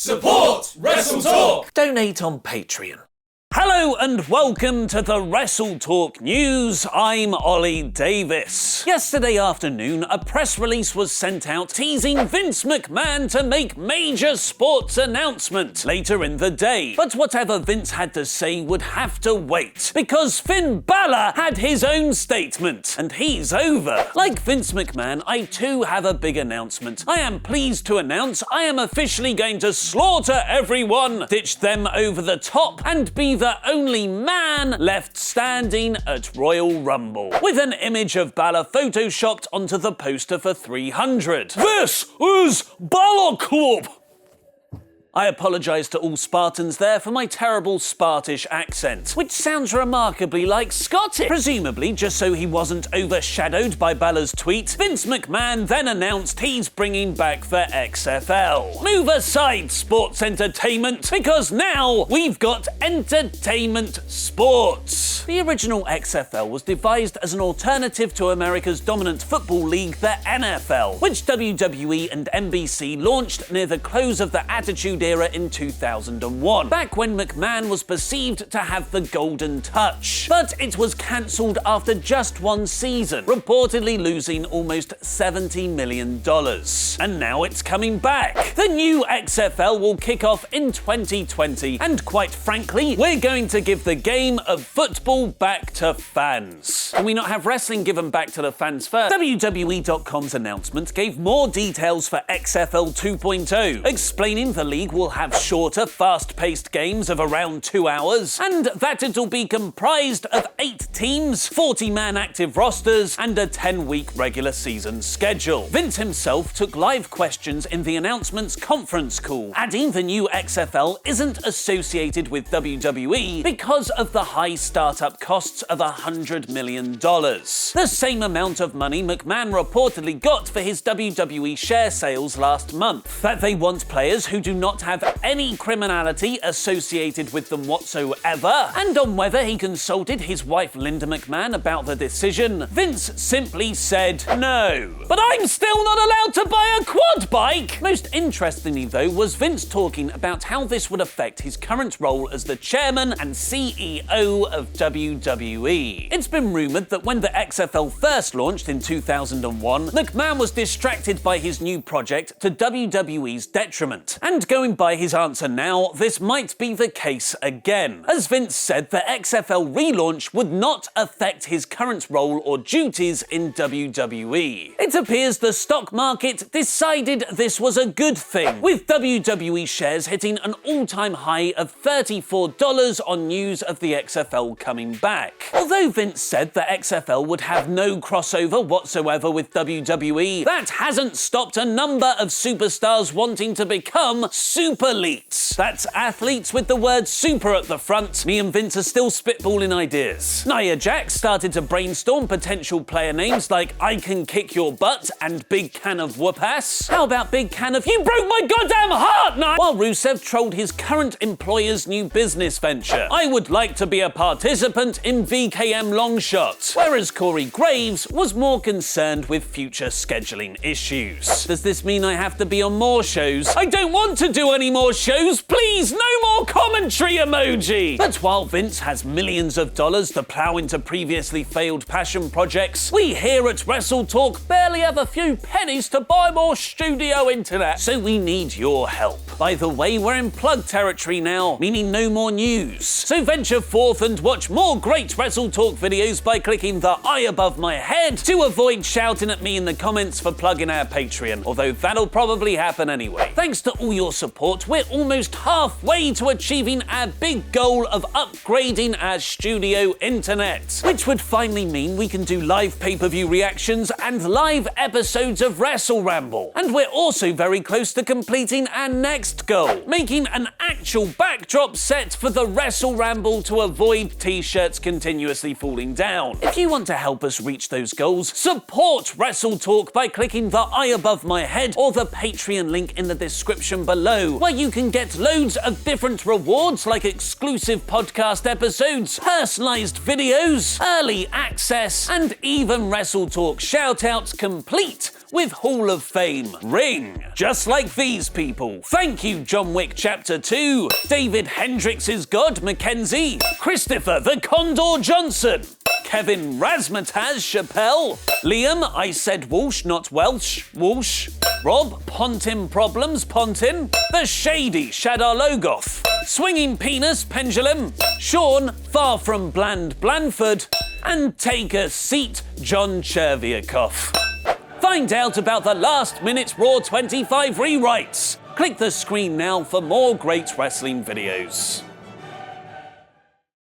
Support WrestleTalk! Donate on Patreon. Hello and welcome to the WrestleTalk News. I'm Ollie Davis. Yesterday afternoon, a press release was sent out teasing Vince McMahon to make major sports announcement later in the day. But whatever Vince had to say would have to wait, because Finn Balor had his own statement, and he's over. Like Vince McMahon, I too have a big announcement. I am pleased to announce I am officially going to slaughter everyone, ditch them over the top, and be the only man left standing at Royal Rumble, with an image of Balor photoshopped onto the poster for 300. This is Balor Club! I apologise to all Spartans there for my terrible Spartish accent, which sounds remarkably like Scottish. Presumably, just so he wasn't overshadowed by Balor's tweet, Vince McMahon then announced he's bringing back the XFL. Move aside, sports entertainment, because now we've got entertainment sports. The original XFL was devised as an alternative to America's dominant football league, the NFL, which WWE and NBC launched near the close of the Attitude Era in 2001, back when McMahon was perceived to have the golden touch. But it was cancelled after just one season, reportedly losing almost $70 million. And now it's coming back. The new XFL will kick off in 2020, and quite frankly, we're going to give the game of football back to fans. Can we not have wrestling given back to the fans first? WWE.com's announcement gave more details for XFL 2.0, explaining the league will have shorter, fast-paced games of around 2 hours, and that it'll be comprised of 8 teams, 40-man active rosters, and a 10-week regular season schedule. Vince himself took live questions in the announcement's conference call, adding the new XFL isn't associated with WWE because of the high startup costs of $100 million. The same amount of money McMahon reportedly got for his WWE share sales last month. That they want players who do not have any criminality associated with them whatsoever, and on whether he consulted his wife Linda McMahon about the decision, Vince simply said no. But I'm still not allowed to buy a quad bike! Most interestingly though was Vince talking about how this would affect his current role as the chairman and CEO of WWE. It's been rumoured that when the XFL first launched in 2001, McMahon was distracted by his new project to WWE's detriment, and going by his answer now, this might be the case again. As Vince said, the XFL relaunch would not affect his current role or duties in WWE. It appears the stock market decided this was a good thing, with WWE shares hitting an all-time high of $34 on news of the XFL coming back. Although Vince said the XFL would have no crossover whatsoever with WWE, that hasn't stopped a number of superstars wanting to become super-elites. That's athletes with the word super at the front. Me and Vince are still spitballing ideas. Nia Jax started to brainstorm potential player names like I Can Kick Your Butt and Big Can of Whoop-Ass. How about Big Can of You Broke My Goddamn Heart, Nia? While Rusev trolled his current employer's new business venture. I would like to be a participant in VKM Longshot. Whereas Corey Graves was more concerned with future scheduling issues. Does this mean I have to be on more shows? I don't want to do any more shows, please, no more commentary emoji! But while Vince has millions of dollars to plow into previously failed passion projects, we here at WrestleTalk barely have a few pennies to buy more studio internet, so we need your help. By the way, we're in plug territory now, meaning no more news. So venture forth and watch more great WrestleTalk videos by clicking the eye above my head to avoid shouting at me in the comments for plugging our Patreon, although that'll probably happen anyway. Thanks to all your support, we're almost halfway to achieving our big goal of upgrading our studio internet, which would finally mean we can do live pay-per-view reactions and live episodes of Wrestle Ramble. And we're also very close to completing our next goal, making an actual backdrop set for the Wrestle Ramble to avoid t-shirts continuously falling down. If you want to help us reach those goals, support WrestleTalk by clicking the eye above my head or the Patreon link in the description below, where you can get loads of different rewards like exclusive podcast episodes, personalized videos, early access, and even WrestleTalk shoutouts complete with Hall of Fame ring. Just like these people. Thank you, John Wick Chapter 2, David Hendricks' God Mackenzie, Christopher the Condor Johnson, Kevin Razmataz Chappelle, Liam I said Walsh not Welsh Walsh, Rob Pontin Problems Pontin, The Shady Shadar Logoth, Swinging Penis Pendulum, Sean Far From Bland Blandford, and Take a Seat John Cherviakov. Find out about the Last Minute Raw 25 rewrites. Click the screen now for more great wrestling videos.